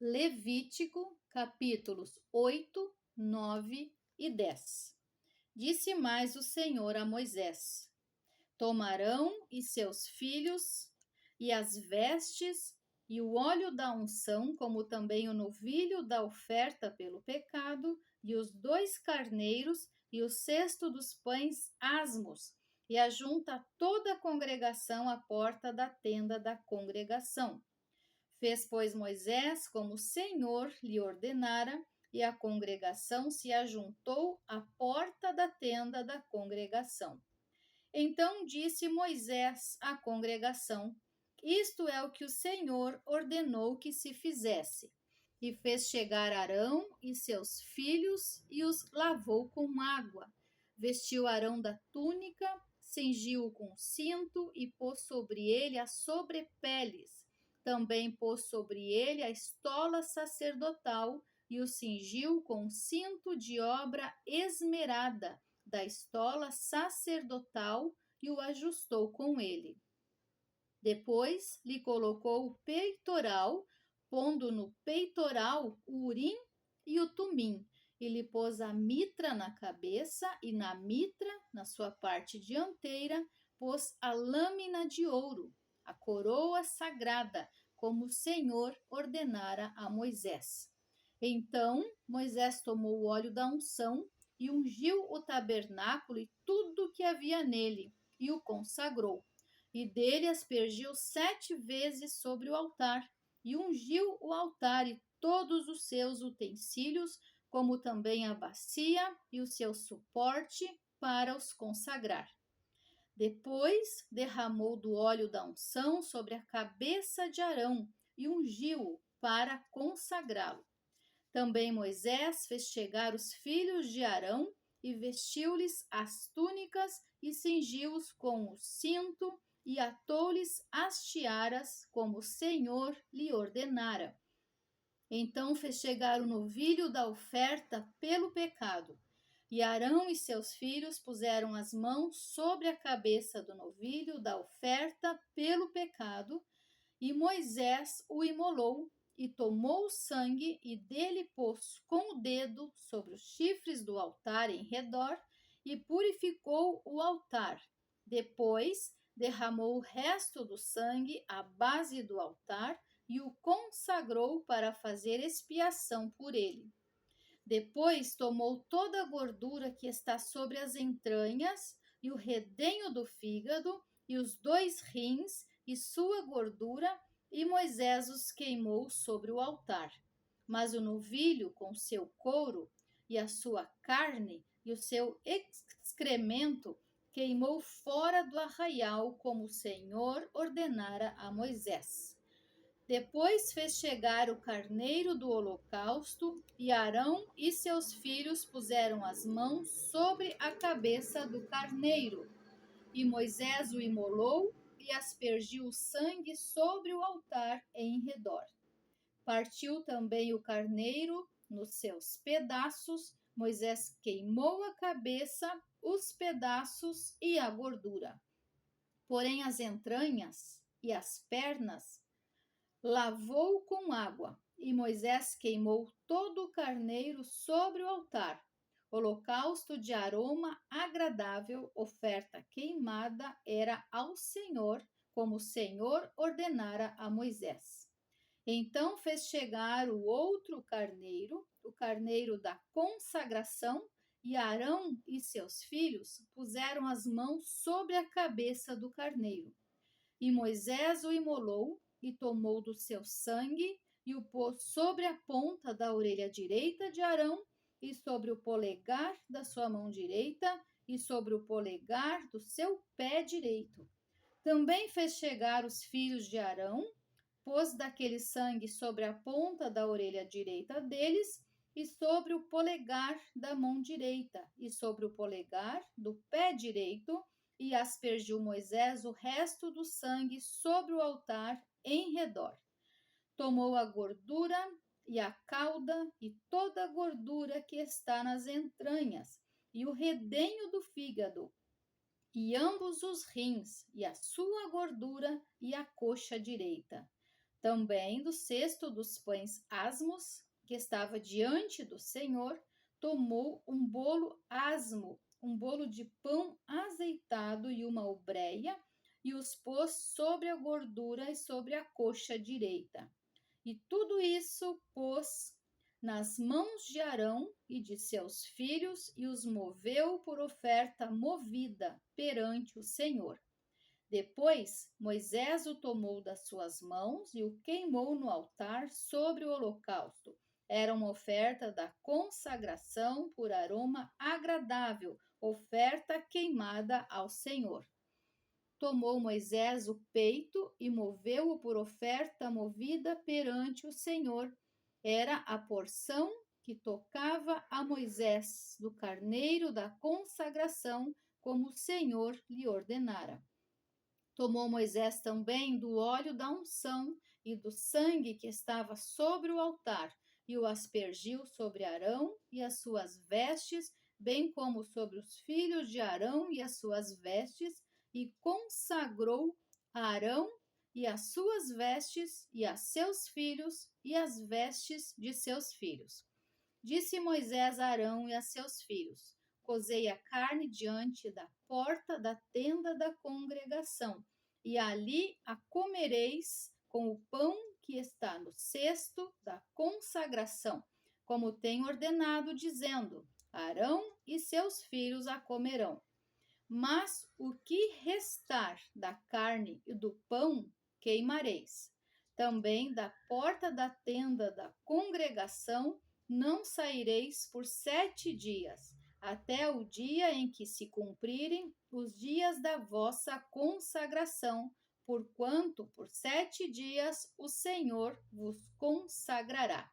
Levítico, capítulos 8, 9 e 10. Disse mais o Senhor a Moisés: Tomarão e seus filhos, e as vestes, e o óleo da unção, como também o novilho da oferta pelo pecado, e os 2 carneiros, e o cesto dos pães asmos, e ajunta toda a congregação à porta da tenda da congregação. Fez, pois, Moisés como o Senhor lhe ordenara, e a congregação se ajuntou à porta da tenda da congregação. Então disse Moisés à congregação: Isto é o que o Senhor ordenou que se fizesse. E fez chegar Arão e seus filhos e os lavou com água. Vestiu Arão da túnica, cingiu-o com cinto e pôs sobre ele as sobrepeles. Também pôs sobre ele a estola sacerdotal e o cingiu com cinto de obra esmerada da estola sacerdotal e o ajustou com ele. Depois lhe colocou o peitoral, pondo no peitoral o urim e o tumim, e lhe pôs a mitra na cabeça, e na mitra, na sua parte dianteira, pôs a lâmina de ouro, a coroa sagrada, como o Senhor ordenara a Moisés. Então Moisés tomou o óleo da unção e ungiu o tabernáculo e tudo o que havia nele, e o consagrou. E dele aspergiu 7 vezes sobre o altar, e ungiu o altar e todos os seus utensílios, como também a bacia e o seu suporte para os consagrar. Depois derramou do óleo da unção sobre a cabeça de Arão e ungiu-o para consagrá-lo. Também Moisés fez chegar os filhos de Arão e vestiu-lhes as túnicas e cingiu-os com o cinto e atou-lhes as tiaras, como o Senhor lhe ordenara. Então fez chegar o novilho da oferta pelo pecado. E Arão e seus filhos puseram as mãos sobre a cabeça do novilho da oferta pelo pecado, e Moisés o imolou, e tomou o sangue e dele pôs com o dedo sobre os chifres do altar em redor, e purificou o altar. Depois derramou o resto do sangue à base do altar e o consagrou para fazer expiação por ele. Depois tomou toda a gordura que está sobre as entranhas, e o redenho do fígado, e os 2 rins, e sua gordura, e Moisés os queimou sobre o altar. Mas o novilho, com seu couro, e a sua carne, e o seu excremento, queimou fora do arraial, como o Senhor ordenara a Moisés. Depois fez chegar o carneiro do holocausto, e Arão e seus filhos puseram as mãos sobre a cabeça do carneiro. E Moisés o imolou e aspergiu o sangue sobre o altar em redor. Partiu também o carneiro nos seus pedaços. Moisés queimou a cabeça, os pedaços e a gordura. Porém as entranhas e as pernas lavou com água, e Moisés queimou todo o carneiro sobre o altar. Holocausto de aroma agradável, oferta queimada, era ao Senhor, como o Senhor ordenara a Moisés. Então fez chegar o outro carneiro, o carneiro da consagração, e Arão e seus filhos puseram as mãos sobre a cabeça do carneiro. E Moisés o imolou, e tomou do seu sangue, e o pôs sobre a ponta da orelha direita de Arão, e sobre o polegar da sua mão direita, e sobre o polegar do seu pé direito. Também fez chegar os filhos de Arão, pôs daquele sangue sobre a ponta da orelha direita deles, e sobre o polegar da mão direita, e sobre o polegar do pé direito, e aspergiu Moisés o resto do sangue sobre o altar em redor. Tomou a gordura e a cauda e toda a gordura que está nas entranhas, e o redenho do fígado, e ambos os rins, e a sua gordura e a coxa direita. Também do cesto dos pães asmos, que estava diante do Senhor, tomou um bolo asmo, um bolo de pão azeitado e uma obreia, e os pôs sobre a gordura e sobre a coxa direita. E tudo isso pôs nas mãos de Arão e de seus filhos e os moveu por oferta movida perante o Senhor. Depois, Moisés o tomou das suas mãos e o queimou no altar sobre o holocausto. Era uma oferta da consagração por aroma agradável, oferta queimada ao Senhor. Tomou Moisés o peito e moveu-o por oferta movida perante o Senhor. Era a porção que tocava a Moisés do carneiro da consagração, como o Senhor lhe ordenara. Tomou Moisés também do óleo da unção e do sangue que estava sobre o altar, e o aspergiu sobre Arão e as suas vestes, bem como sobre os filhos de Arão e as suas vestes, e consagrou a Arão e as suas vestes, e a seus filhos, e as vestes de seus filhos. Disse Moisés a Arão e a seus filhos: cozei a carne diante da porta da tenda da congregação, e ali a comereis com o pão que está no cesto da consagração, como tem ordenado, dizendo: Arão e seus filhos a comerão. Mas o que restar da carne e do pão queimareis. Também da porta da tenda da congregação não saireis por 7 dias, até o dia em que se cumprirem os dias da vossa consagração, porquanto por 7 dias o Senhor vos consagrará.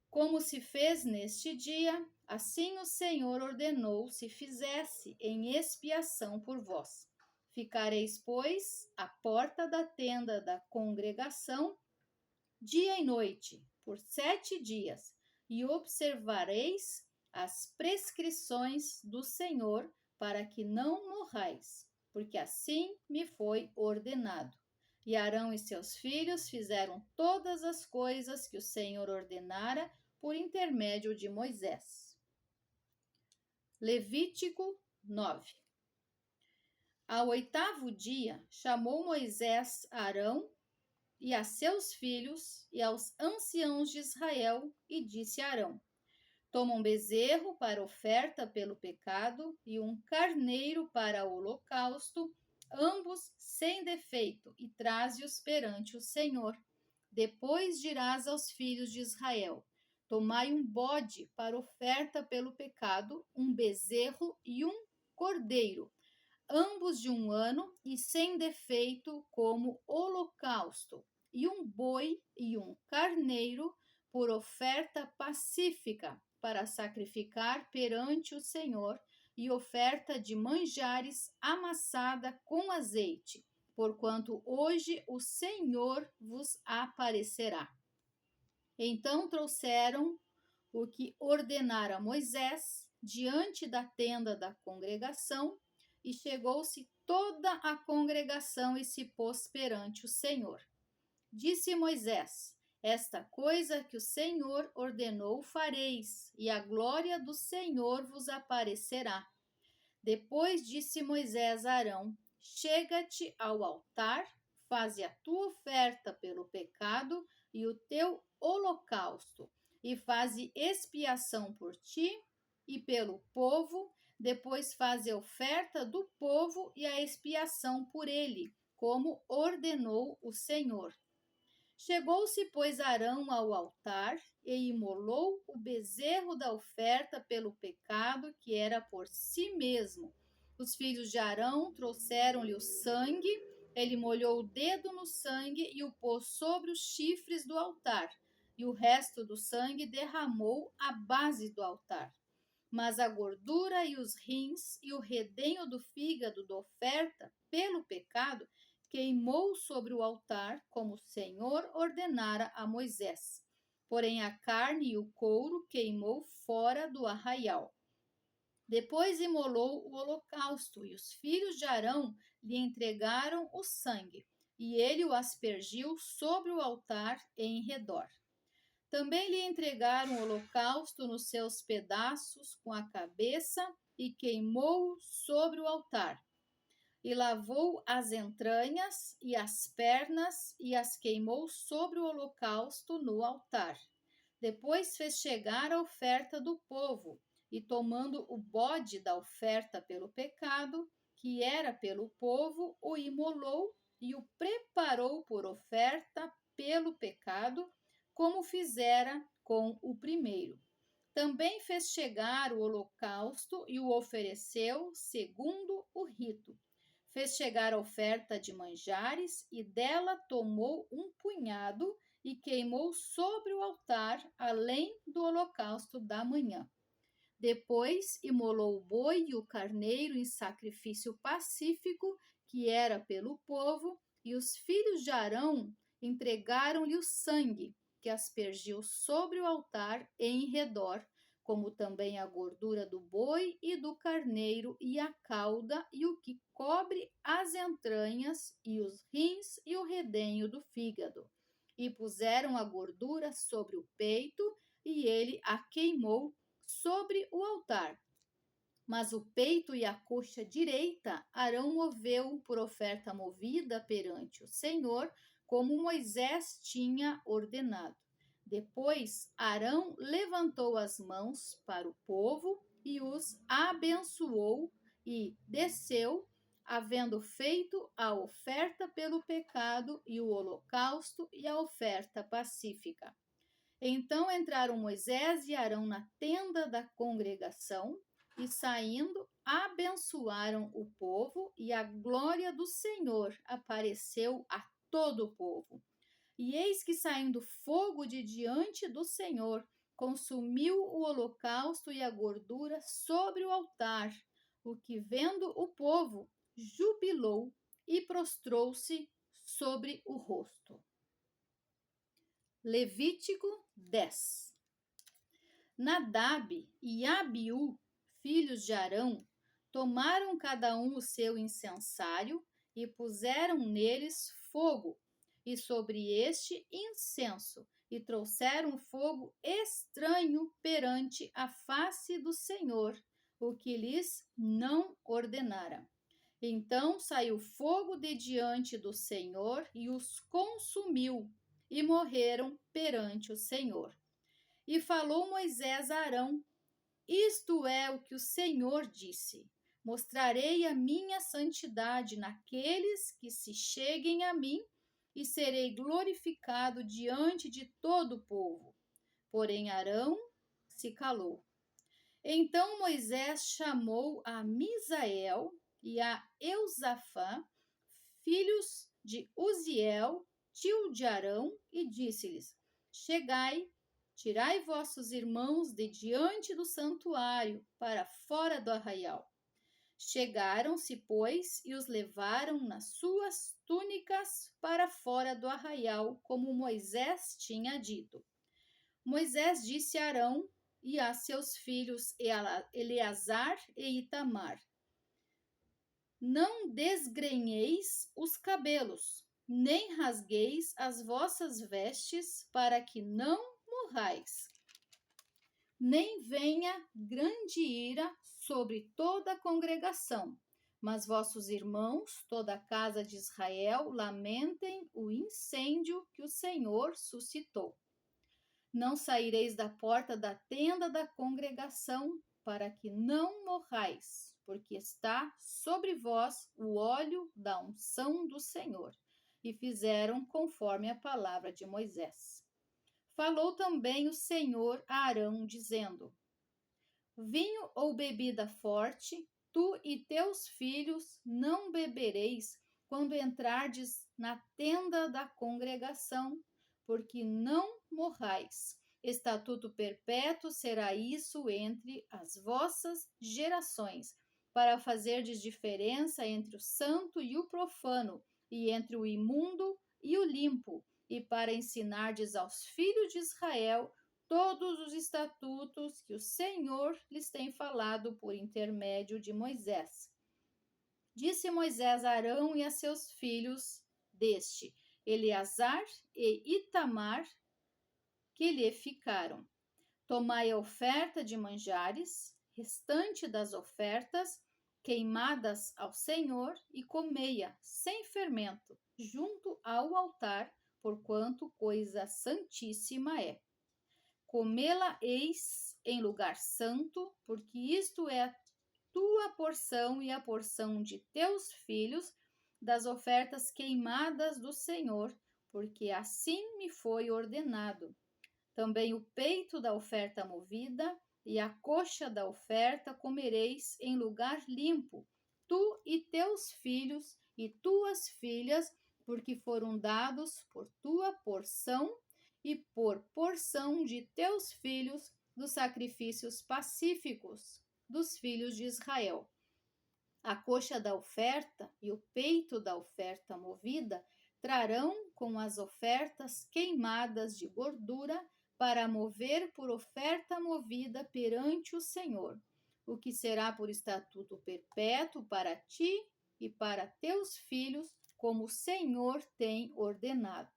Como se fez neste dia, assim o Senhor ordenou se fizesse em expiação por vós. Ficareis, pois, à porta da tenda da congregação, dia e noite, por 7 dias, e observareis as prescrições do Senhor, para que não morrais, porque assim me foi ordenado. E Arão e seus filhos fizeram todas as coisas que o Senhor ordenara por intermédio de Moisés. Levítico 9. Ao 8º dia, chamou Moisés Arão e a seus filhos e aos anciãos de Israel, e disse a Arão: toma um bezerro para oferta pelo pecado e um carneiro para o holocausto, ambos sem defeito, e traze-os perante o Senhor. Depois dirás aos filhos de Israel: tomai um bode para oferta pelo pecado, um bezerro e um cordeiro, ambos de 1 ano e sem defeito, como holocausto, e um boi e um carneiro por oferta pacífica, para sacrificar perante o Senhor, e oferta de manjares amassada com azeite, porquanto hoje o Senhor vos aparecerá. Então trouxeram o que ordenara Moisés diante da tenda da congregação, e chegou-se toda a congregação e se pôs perante o Senhor. Disse Moisés: esta coisa que o Senhor ordenou fareis, e a glória do Senhor vos aparecerá. Depois disse Moisés a Arão: chega-te ao altar, faze a tua oferta pelo pecado e o teu holocausto, e faze expiação por ti e pelo povo. Depois faze a oferta do povo e a expiação por ele, como ordenou o Senhor. Chegou-se, pois, Arão ao altar e imolou o bezerro da oferta pelo pecado, que era por si mesmo. Os filhos de Arão trouxeram-lhe o sangue, ele molhou o dedo no sangue e o pôs sobre os chifres do altar, e o resto do sangue derramou à base do altar. Mas a gordura e os rins e o redenho do fígado da oferta pelo pecado queimou sobre o altar, como o Senhor ordenara a Moisés. Porém a carne e o couro queimou fora do arraial. Depois imolou o holocausto, e os filhos de Arão lhe entregaram o sangue. e ele o aspergiu sobre o altar em redor. Também lhe entregaram o holocausto nos seus pedaços com a cabeça e queimou-o sobre o altar. E lavou as entranhas e as pernas e as queimou sobre o holocausto no altar. Depois fez chegar a oferta do povo e, tomando o bode da oferta pelo pecado, que era pelo povo, o imolou e o preparou por oferta pelo pecado, como fizera com o primeiro. Também fez chegar o holocausto e o ofereceu segundo o rito. Fez chegar a oferta de manjares e dela tomou um punhado e queimou sobre o altar, além do holocausto da manhã. Depois imolou o boi e o carneiro em sacrifício pacífico, que era pelo povo, e os filhos de Arão entregaram-lhe o sangue, que aspergiu sobre o altar em redor, como também a gordura do boi e do carneiro, e a cauda, e o que cobre as entranhas, e os rins e o redenho do fígado. E puseram a gordura sobre o peito, e ele a queimou sobre o altar. Mas o peito e a coxa direita Arão moveu por oferta movida perante o Senhor, como Moisés tinha ordenado. Depois Arão levantou as mãos para o povo e os abençoou e desceu, havendo feito a oferta pelo pecado e o holocausto e a oferta pacífica. Então entraram Moisés e Arão na tenda da congregação e, saindo, abençoaram o povo, e a glória do Senhor apareceu a todo o povo. E eis que, saindo fogo de diante do Senhor, consumiu o holocausto e a gordura sobre o altar, o que, vendo o povo, jubilou e prostrou-se sobre o rosto. Levítico 10. Nadab e Abiú, filhos de Arão, tomaram cada um o seu incensário e puseram neles fogo, e sobre este incenso, e trouxeram fogo estranho perante a face do Senhor, o que lhes não ordenara. Então saiu fogo de diante do Senhor e os consumiu, e morreram perante o Senhor. E falou Moisés a Arão: Isto é o que o Senhor disse: Mostrarei a minha santidade naqueles que se cheguem a mim, e serei glorificado diante de todo o povo. Porém Arão se calou. Então Moisés chamou a Misael e a Eusafã, filhos de Uziel, tio de Arão, e disse-lhes: Chegai, tirai vossos irmãos de diante do santuário, para fora do arraial. Chegaram-se, pois, e os levaram nas suas túnicas para fora do arraial, como Moisés tinha dito. Moisés disse a Arão e a seus filhos Eleazar e Itamar: Não desgrenheis os cabelos, nem rasgueis as vossas vestes, para que não morrais. Nem venha grande ira sobre toda a congregação, mas vossos irmãos, toda a casa de Israel, lamentem o incêndio que o Senhor suscitou. Não saireis da porta da tenda da congregação, para que não morrais, porque está sobre vós o óleo da unção do Senhor. E fizeram conforme a palavra de Moisés. Falou também o Senhor a Arão, dizendo: Vinho ou bebida forte, tu e teus filhos não bebereis quando entrardes na tenda da congregação, porque não morrais. Estatuto perpétuo será isso entre as vossas gerações, para fazerdes diferença entre o santo e o profano, e entre o imundo e o limpo, e para ensinardes aos filhos de Israel todos os estatutos que o Senhor lhes tem falado por intermédio de Moisés. Disse Moisés a Arão e a seus filhos: deste Eleazar e Itamar, que lhe ficaram. Tomai a oferta de manjares, restante das ofertas, queimadas ao Senhor, e comei-a sem fermento, junto ao altar, porquanto coisa santíssima é. Comê-la eis em lugar santo, porque isto é a tua porção e a porção de teus filhos, das ofertas queimadas do Senhor, porque assim me foi ordenado. Também o peito da oferta movida e a coxa da oferta comereis em lugar limpo, tu e teus filhos e tuas filhas, porque foram dados por tua porção e por porção de teus filhos dos sacrifícios pacíficos dos filhos de Israel. A coxa da oferta e o peito da oferta movida trarão com as ofertas queimadas de gordura para mover por oferta movida perante o Senhor, o que será por estatuto perpétuo para ti e para teus filhos, como o Senhor tem ordenado.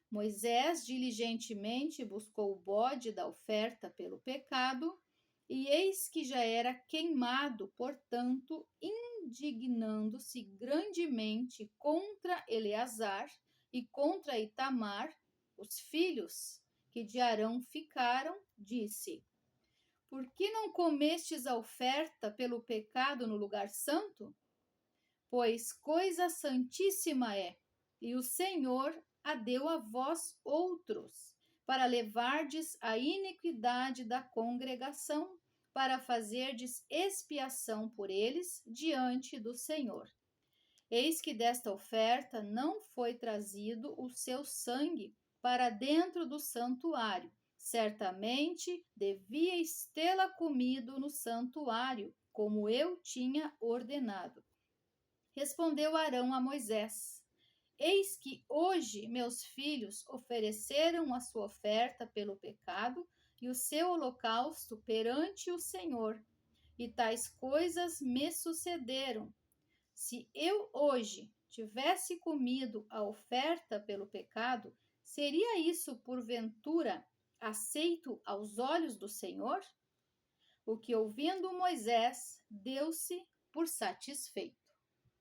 Moisés diligentemente buscou o bode da oferta pelo pecado, e eis que já era queimado, portanto, indignando-se grandemente contra Eleazar e contra Itamar, os filhos que de Arão ficaram, disse: Por que não comestes a oferta pelo pecado no lugar santo? Pois coisa santíssima é, e o Senhor a deu a vós outros, para levardes a iniquidade da congregação, para fazerdes expiação por eles diante do Senhor. Eis que desta oferta não foi trazido o seu sangue para dentro do santuário. Certamente devíeis tê-la comido no santuário, como eu tinha ordenado. Respondeu Arão a Moisés: Eis que hoje meus filhos ofereceram a sua oferta pelo pecado e o seu holocausto perante o Senhor, e tais coisas me sucederam. Se eu hoje tivesse comido a oferta pelo pecado, seria isso porventura aceito aos olhos do Senhor? O que ouvindo Moisés deu-se por satisfeito.